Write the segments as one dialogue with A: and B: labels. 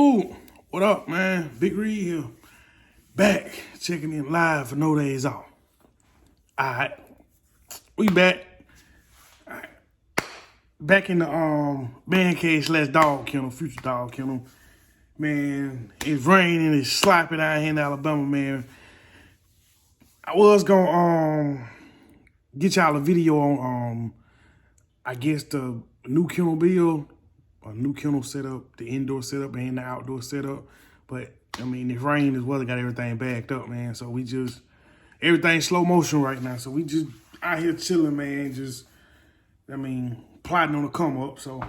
A: Yo, what up, man? Big Reed here. Back, checking in live for no days off. All right, we back. All right. Back in the man cage / dog kennel, future dog kennel. Man, it's raining, it's sloppy down here in Alabama, man. I was gonna get y'all a video on I guess the new kennel build, a new kennel setup, the indoor setup and the outdoor setup. But I mean, it's rain as well. It got everything backed up, man. So we just, everything's slow motion right now. So we just out here chilling, man. Just, I mean, plotting on the come up. So,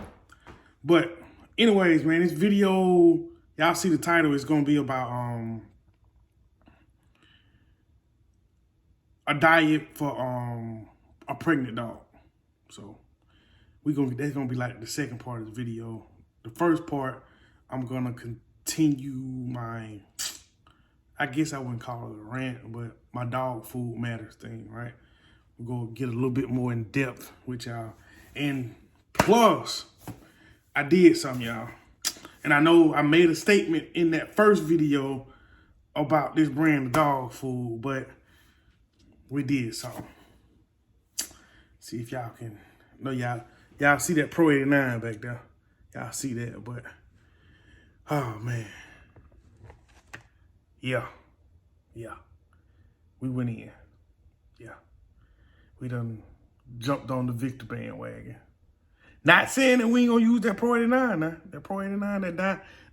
A: but anyways, man, this video, y'all see the title, is gonna be about a diet for a pregnant dog. So that's gonna be like the second part of the video. The first part, I'm gonna continue my, I guess I wouldn't call it a rant, but my dog food matters thing, right? We're gonna get a little bit more in depth with y'all. And plus, I did something, y'all. And I know I made a statement in that first video about this brand of dog food, but we did something. See if y'all can, know y'all see that Pro 89 back there. Y'all see that, but, oh man. Yeah. We went in. Yeah. We done jumped on the Victor bandwagon. Not saying that we ain't gonna use that Pro 89 now. That Pro 89,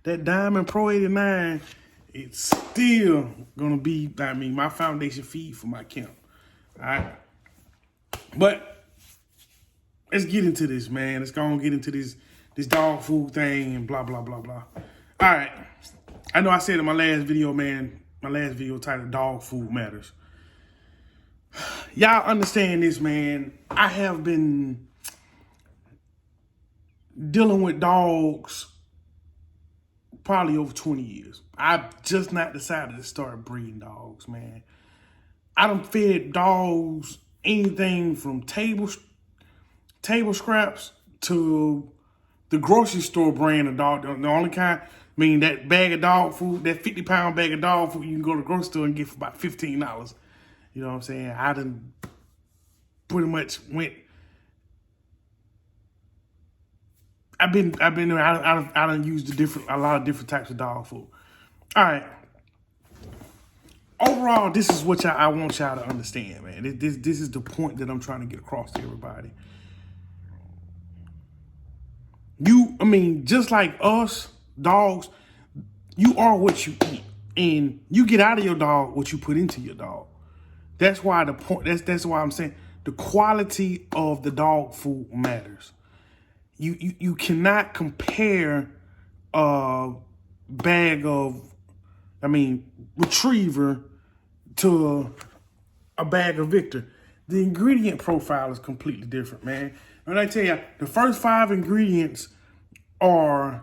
A: that Diamond Pro 89, it's still gonna be, I mean, my foundation feed for my camp. All right. But let's get into this, man. Let's go and get into this dog food thing and blah, blah, blah, blah. All right. I know I said in my last video, man, my last video titled Dog Food Matters. Y'all understand this, man. I have been dealing with dogs probably over 20 years. I've just not decided to start breeding dogs, man. I done fed dogs anything from table scraps to the grocery store brand of dog. The only kind, I mean, that bag of dog food, that 50-pound bag of dog food you can go to the grocery store and get for about $15. You know what I'm saying? I done pretty much went, I done used a lot of different types of dog food. All right. Overall, this is what I want y'all to understand, man. This is the point that I'm trying to get across to everybody. I mean, just like us, dogs, you are what you eat. And you get out of your dog what you put into your dog. That's why that's why I'm saying the quality of the dog food matters. You cannot compare a bag of, retriever to a bag of Victor. The ingredient profile is completely different, man. When I tell you, the first 5 ingredients are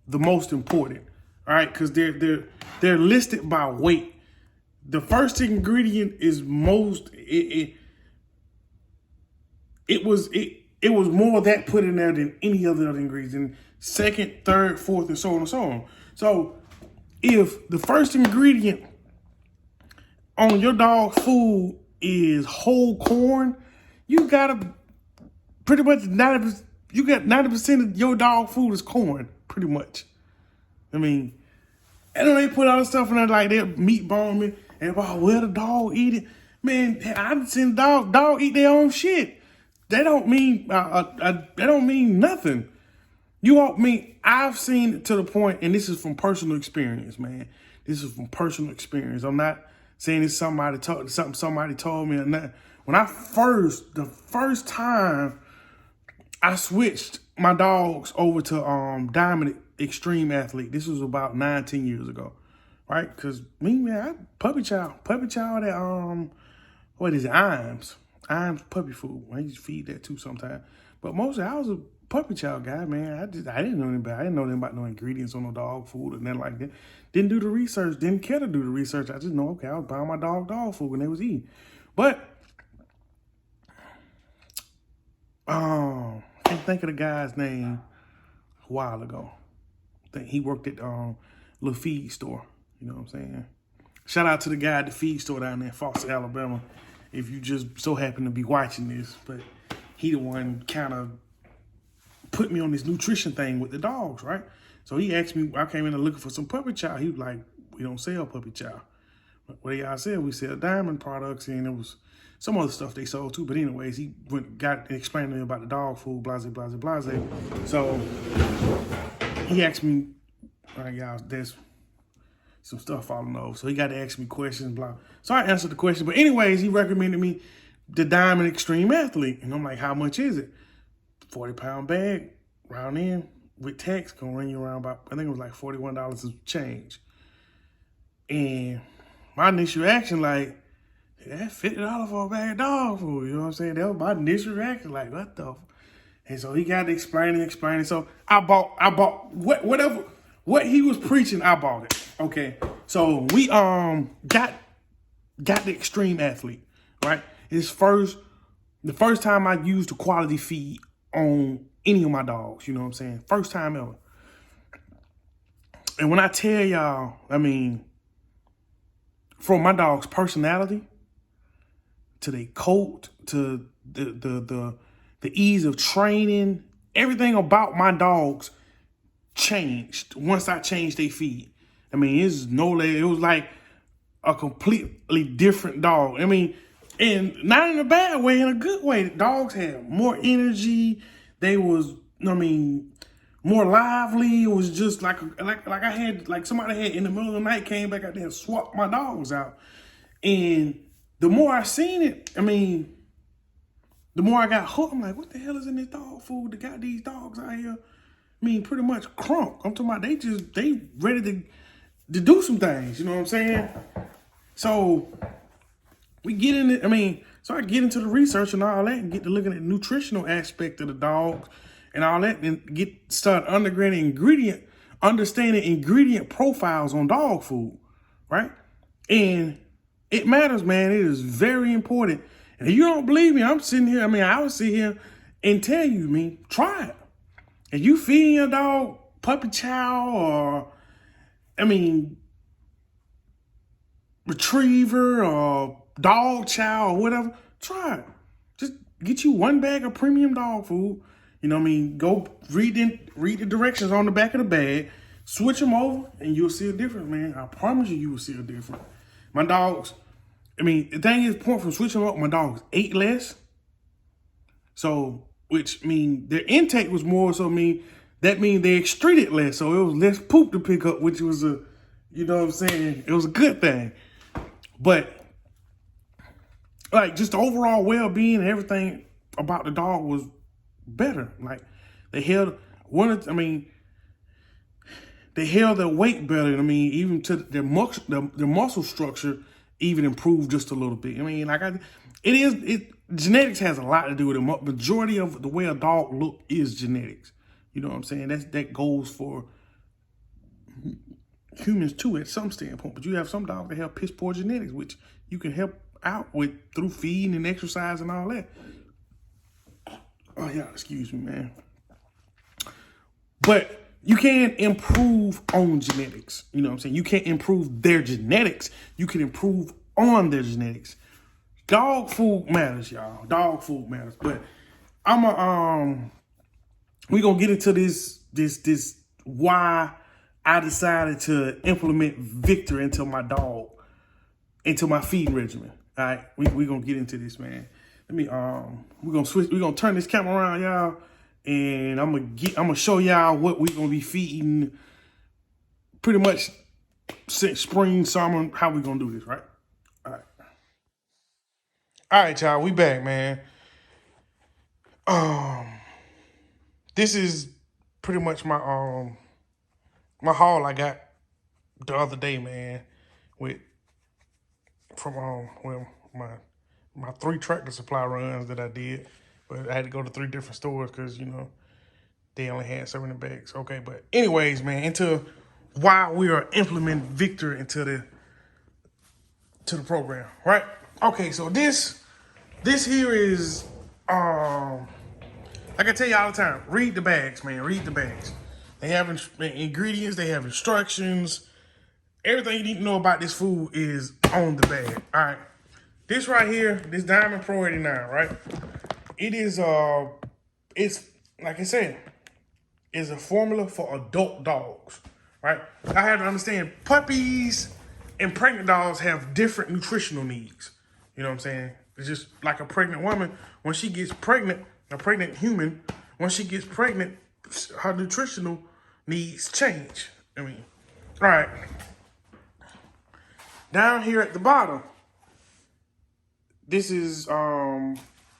A: the most important, all right? Because they're listed by weight. The first ingredient is it was more that put in there than any other ingredient. Second, third, fourth, and so on and so on. So if the first ingredient on your dog's food is whole corn, you gotta pretty much 90%. You got 90% of your dog food is corn, pretty much. I mean, and then they put all the stuff in there like that meat bone and about the dog eat it. Man, I've seen dog eat their own shit. They don't mean nothing. I've seen it to the point, and this is from personal experience, man. This is from personal experience. I'm not saying it's something somebody told me or nothing. When the first time I switched my dogs over to Diamond Extreme Athlete. This was about 9-10 years ago, right? Because I puppy chow that what is it? Iams puppy food. I used to feed that too sometimes. But mostly I was a puppy chow guy, man. I didn't know anything. I didn't know anything about no ingredients on no dog food or nothing like that. Didn't do the research. Didn't care to do the research. I just know, okay, I was buying my dog food when they was eating. But I can't think of the guy's name a while ago. think he worked at little feed store. You know what I'm saying? Shout out to the guy at the feed store down there in Foster, Alabama. If you just so happen to be watching this, but he the one kind of put me on this nutrition thing with the dogs, right? So he asked me, I came in looking for some puppy chow. He was like, we don't sell puppy chow. What y'all said? We sell diamond products, and it was some other stuff they sold too. But anyways, he explained to me about the dog food, blase, blase, blase. So he asked me, all right, y'all, there's some stuff falling over. So he got to ask me questions, blah. So I answered the question. But anyways, he recommended me the Diamond Extreme Athlete. And I'm like, how much is it? 40-pound bag, round in, with tax, gonna run you around about, I think it was like $41 of change. And my initial reaction, like, that's $50 for a bag of dog food. You know what I'm saying? That was my initial reaction, like, what the? And so he got to explain. So I bought what he was preaching, I bought it. Okay. So we got the Extreme Athlete, right? The first time I used a quality feed on any of my dogs, you know what I'm saying? First time ever. And when I tell y'all, I mean, from my dog's personality to their coat to the ease of training, everything about my dogs changed once I changed their feed. I mean, it was like a completely different dog. I mean, and not in a bad way, in a good way. The dogs had more energy. They was, I mean, more lively. It was just like I had, like somebody had in the middle of the night came back out there and swapped my dogs out. And the more I seen it, I mean, the more I got hooked. I'm like, what the hell is in this dog food that got these dogs out here? I mean, pretty much crunk. I'm talking about they ready to do some things. You know what I'm saying? So we get in it. I mean, so I get into the research and all that and get to looking at the nutritional aspect of the dogs and all that, and start understanding ingredient profiles on dog food, right? And it matters, man. It is very important. And if you don't believe me, I'm sitting here. I mean, I would sit here and tell you, try it. If you feeding your dog puppy chow or, I mean, retriever or dog chow or whatever, try it. Just get you one bag of premium dog food. You know what I mean? Go read the directions on the back of the bag, switch them over, and you'll see a difference, man. I promise you will see a difference. My dogs, I mean, the thing is, point from switching them up, my dogs ate less. So, which mean their intake was more, so that means they excreted less. So it was less poop to pick up, which was you know what I'm saying? It was a good thing. But like just the overall well-being and everything about the dog was better. Like they held their weight better. I mean, even to their muscle structure even improved just a little bit. I mean, genetics has a lot to do with it. Majority of the way a dog look is genetics. You know what I'm saying? That goes for humans too at some standpoint. But you have some dogs that have piss poor genetics, which you can help out with through feeding and exercise and all that. Oh yeah, excuse me, man. But you can improve on genetics. You know what I'm saying? You can't improve their genetics. You can improve on their genetics. Dog food matters, y'all. Dog food matters. But we're gonna get into this why I decided to implement Victor into my feeding regimen. All right, we're gonna get into this, man. We're gonna turn this camera around, y'all, and I'm gonna show y'all what we're gonna be feeding pretty much since spring, summer, how we gonna do this, right? All right, y'all, we back, man. This is pretty much my haul I got the other day, man, from my 3 Tractor Supply runs that I did, but I had to go to 3 different stores because they only had so many bags. Okay, but anyways, man, into why we are implementing Victor into the program, right? Okay, so this here is like I tell you all the time, read the bags, man. Read the bags. They have ingredients, they have instructions. Everything you need to know about this food is on the bag. All right. This right here, this Diamond Pro 89, right? It is, it's, like I said, is a formula for adult dogs, right? I have to understand puppies and pregnant dogs have different nutritional needs. You know what I'm saying? It's just like a pregnant woman. When she gets pregnant, a pregnant human, when she gets pregnant, her nutritional needs change. I mean, all right. Down here at the bottom, this is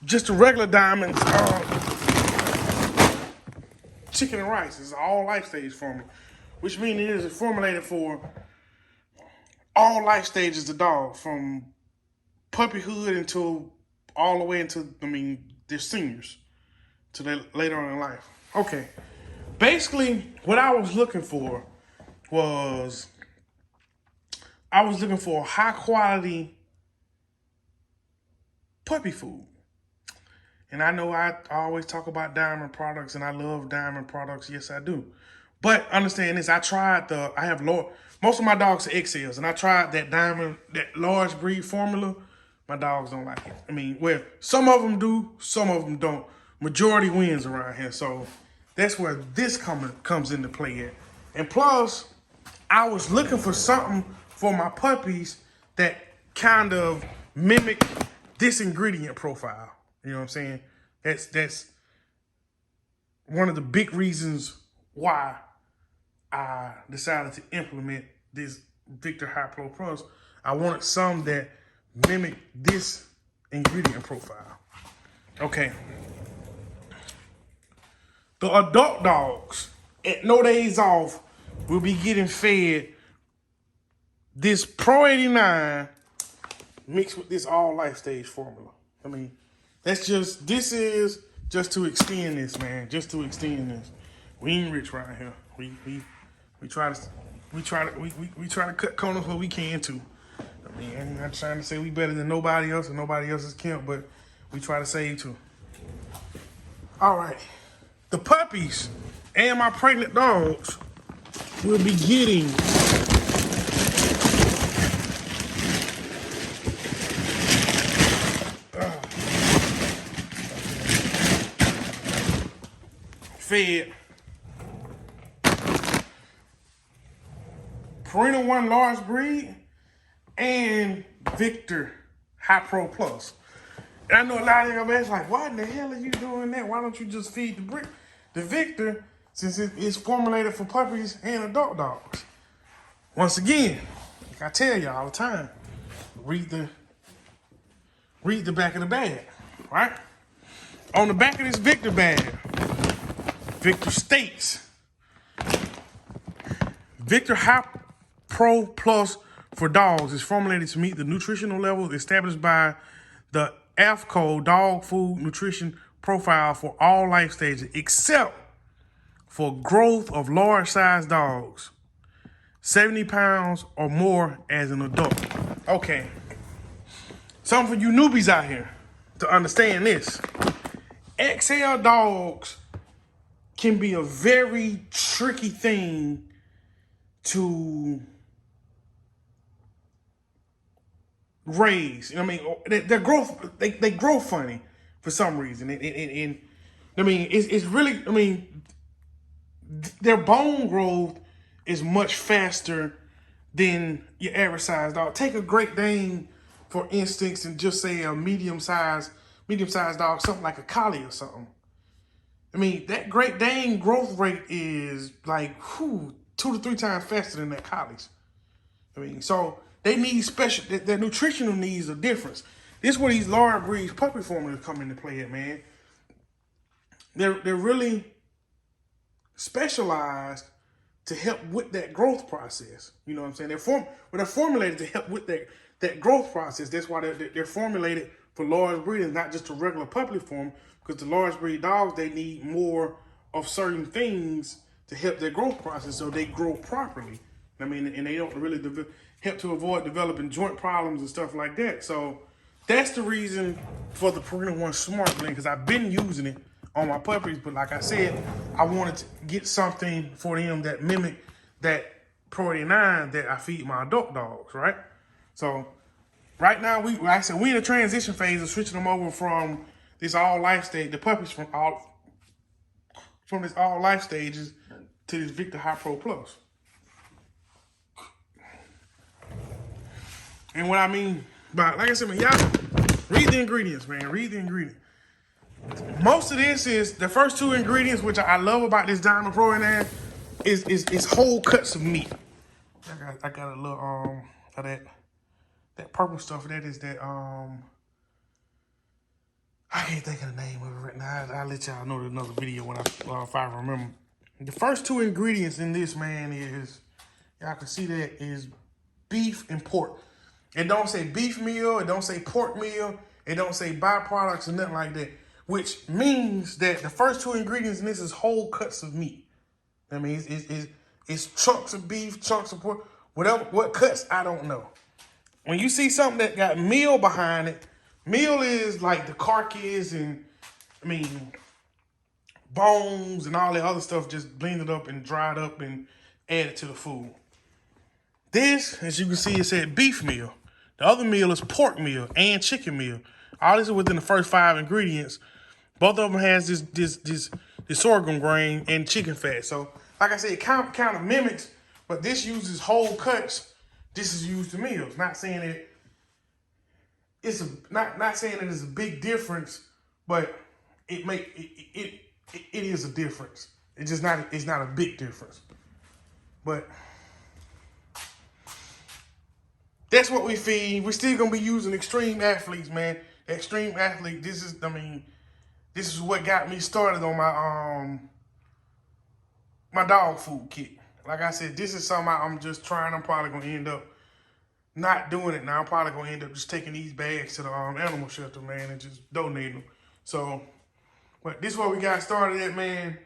A: just a regular Diamond chicken and rice. It's all life stage formula, which means it is formulated for all life stages of dog, from puppyhood until all the way into, they're seniors to later on in life. Okay. Basically, what I was looking for was, I was looking for high quality puppy food. And I know I always talk about Diamond products, and I love Diamond products. Yes, I do. But understand this, most of my dogs are XLs, and I tried that Diamond, that large breed formula. My dogs don't like it. Well, some of them do, some of them don't. Majority wins around here. So that's where this comes into play at. And plus, I was looking for something for my puppies that kind of mimic this ingredient profile. You know what I'm saying? That's one of the big reasons why I decided to implement this Victor High Pro Plus. I wanted some that mimic this ingredient profile. Okay. The adult dogs at no days off will be getting fed this Pro 89 mixed with this all life stage formula. This is just to extend this, man. Just to extend this. We ain't rich right here. We try to cut corners where we can too. I'm not trying to say we better than nobody else or nobody else's camp, but we try to save too. All right. The puppies and my pregnant dogs will be getting fed Purina 1 large breed and Victor High Pro Plus. And I know a lot of y'all guys like, why in the hell are you doing that? Why don't you just feed the Victor, since it is formulated for puppies and adult dogs? Once again, like I tell y'all all the time, read the back of the bag, right? On the back of this Victor bag, Victor states, Victor High Pro Plus for dogs is formulated to meet the nutritional levels established by the AFCO Dog Food Nutrition Profile for all life stages, except for growth of large-sized dogs, 70 pounds or more as an adult. Okay, something for you newbies out here to understand this. XL dogs can be a very tricky thing to raise. Their growth, they grow funny for some reason. It's really, their bone growth is much faster than your average size dog. Take a Great Dane, for instance, and just say a medium-sized dog, something like a collie or something. That Great Dane growth rate is like 2 to 3 times faster than that collie's. So they need special, their nutritional needs are different. This is where these large breeds puppy formulas come into play at, man. They're really specialized to help with that growth process. You know what I'm saying? They're formulated to help with that growth process. That's why they're formulated for large breeders, not just a regular puppy form, because the large breed dogs, they need more of certain things to help their growth process so they grow properly. And they don't really help to avoid developing joint problems and stuff like that. So that's the reason for the Purina 1 Smart Blend, because I've been using it on my puppies. But like I said, I wanted to get something for them that mimic that Pro 89 that I feed my adult dogs, right? So right now, we in a transition phase of switching them over from this all life stage, the puppies from this all life stages to this Victor High Pro Plus. And what I mean by, like I said, man, y'all read the ingredients, man. Read the ingredients. Most of this is the first two ingredients, which I love about this Diamond Pro in there, is whole cuts of meat. I got a little of that purple stuff. That is that I can't think of the name of it right now. I'll let y'all know in another video when if I remember. The first two ingredients in this, man, is, y'all can see that, is beef and pork. It don't say beef meal, it don't say pork meal, it don't say byproducts or nothing like that. Which means that the first two ingredients in this is whole cuts of meat. I mean, it's chunks of beef, chunks of pork, whatever, what cuts, I don't know. When you see something that got meal behind it, meal is like the carcass and, I mean, bones and all that other stuff just blended up and dried up and added to the food. This, as you can see, it said beef meal. The other meal is pork meal and chicken meal. All this is within the first 5 ingredients. Both of them has this sorghum grain and chicken fat. So, like I said, it kind of mimics, but this uses whole cuts. This is used to meals. Not saying that it's not saying that it's a big difference, but it is a difference. It's not a big difference. But that's what we feed. We're still gonna be using extreme athletes, man. Extreme athlete. This is what got me started on my dog food kit. Like I said, this is something I'm just trying. I'm probably gonna end up not doing it now. I'm probably gonna end up just taking these bags to the animal shelter, man, and just donating them. So, but this is what we got started at, man.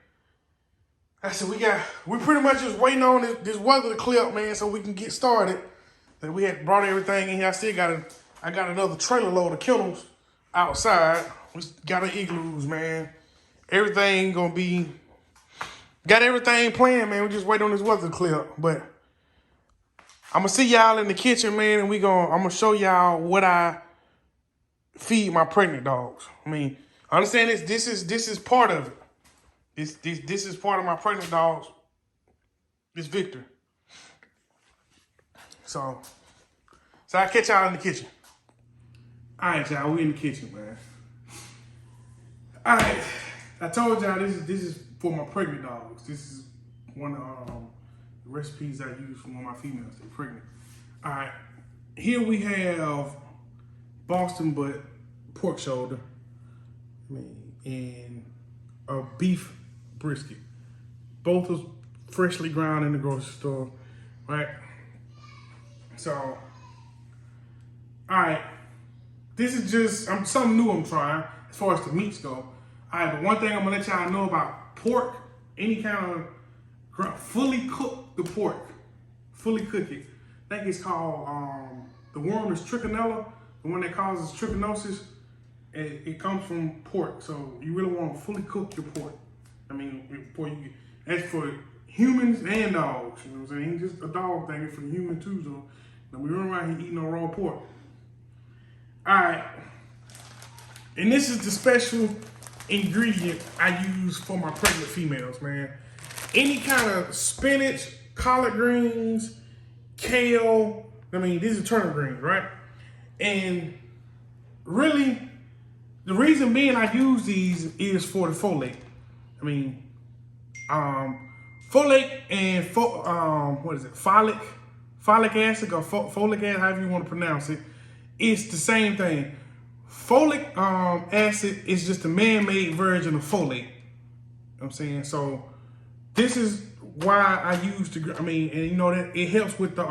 A: I said we pretty much just waiting on this weather to clear up, man, so we can get started. That we had brought everything in here. I got another trailer load of kennels outside. We got our igloos, man. Everything gonna be, got everything planned, man. We just wait on this weather to clear up. But I'm gonna see y'all in the kitchen, man, and I'm gonna show y'all what I feed my pregnant dogs. I mean, understand this is part of it. This is part of my pregnant dogs. This Victor. So I'll catch y'all in the kitchen. All right, y'all, we in the kitchen, man. All right, I told y'all this is for my pregnant dogs. This is one of the recipes I use for one of my females that are pregnant. All right, here we have Boston butt pork shoulder, and a beef brisket. Both was freshly ground in the grocery store, right? So, all right, this is just something new I'm trying as far as the meats go. All right, but one thing I'm gonna let y'all know about pork, any kind of fully cook the pork, fully cook it. I think it's called, the worm is trichinella, the one that causes trichinosis. It comes from pork, so you really want to fully cook your pork. I mean, before you, that's for humans and dogs, you know what I'm saying? Ain't just a dog thing, it's for the human too, so we run around here eating no raw pork. All right, and this is the special ingredient I use for my pregnant females, man. Any kind of spinach, collard greens, kale, I mean, these are turnip greens, right? And really, the reason being I use these is for the folate. I mean, folate and folic acid or folic acid, however you want to pronounce it, it's the same thing. Folic acid is just a man-made version of folate. You know what I'm saying? So this is why I use the, and you know that it helps with the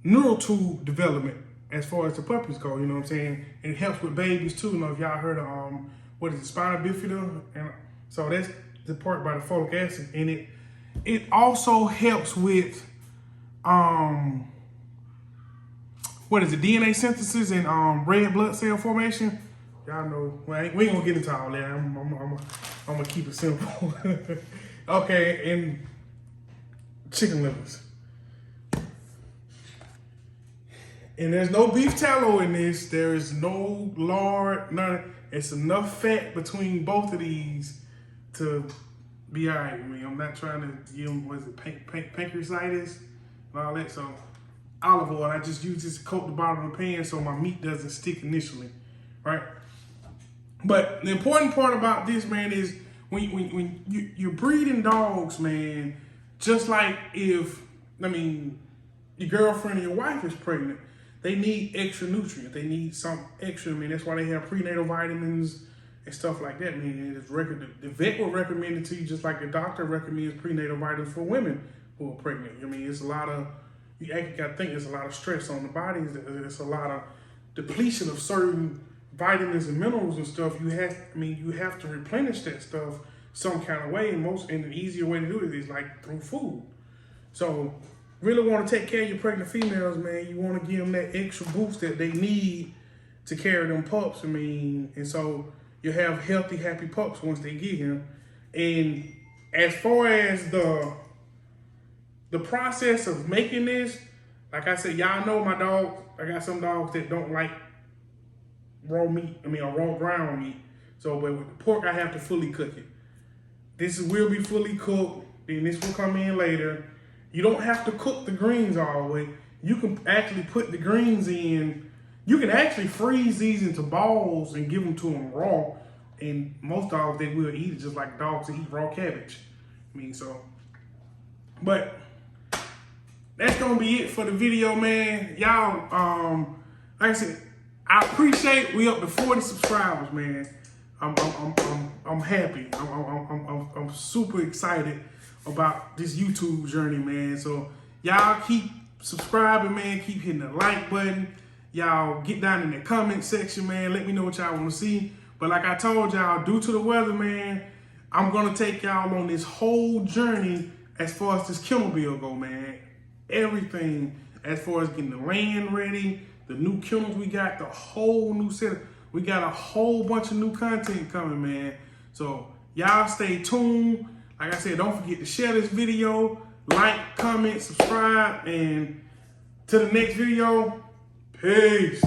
A: neural tube development as far as the puppies go, you know what I'm saying? And it helps with babies too. You know, if y'all heard of what is it, spina bifida? And so that's the part by the folic acid. And it also helps with what is it, DNA synthesis and red blood cell formation. Y'all know, well, we ain't gonna get into all that. I'm gonna keep it simple. Okay, and chicken livers. And there's no beef tallow in this. There is no lard, none. It's enough fat between both of these to be all right with me. I'm not trying to give them, what is it, pancreatitis and all that. So olive oil, I just use this to coat the bottom of the pan so my meat doesn't stick initially, right? But the important part about this, man, is when you're breeding dogs, man, just like if, I mean, your girlfriend or your wife is pregnant, they need extra nutrients. They need some extra. I mean, that's why they have prenatal vitamins and stuff like that. I mean, the vet will recommend it to you just like the doctor recommends prenatal vitamins for women who are pregnant. I mean, it's a lot of, you actually got to think there's a lot of stress on the body. There's a lot of depletion of certain vitamins and minerals and stuff. You have to replenish that stuff some kind of way. And the easier way to do it is like through food. So really want to take care of your pregnant females, man. You want to give them that extra boost that they need to carry them pups. I mean, and so you have healthy, happy pups once they get here. And as far as the process of making this, like I said, y'all know my dog. I got some dogs that don't like raw meat. I mean, or raw ground meat. So, but with the pork, I have to fully cook it. This will be fully cooked. Then this will come in later. You don't have to cook the greens all the way. You can actually put the greens in. You can actually freeze these into balls and give them to them raw. And most dogs, they will eat it just like dogs that eat raw cabbage. I mean, so. But that's going to be it for the video, man. Y'all, like I said, I appreciate we up to 40 subscribers, man. I'm happy. I'm super excited about this YouTube journey, man. So y'all keep subscribing, man. Keep hitting the like button. Y'all get down in the comment section, man. Let me know what y'all want to see. But like I told y'all, due to the weather, man, I'm gonna take y'all on this whole journey as far as this kennel bill go, man. Everything as far as getting the land ready, the new kennels we got, the whole new setup. We got a whole bunch of new content coming, man. So y'all stay tuned. Like I said, don't forget to share this video, like, comment, subscribe, and to the next video, peace.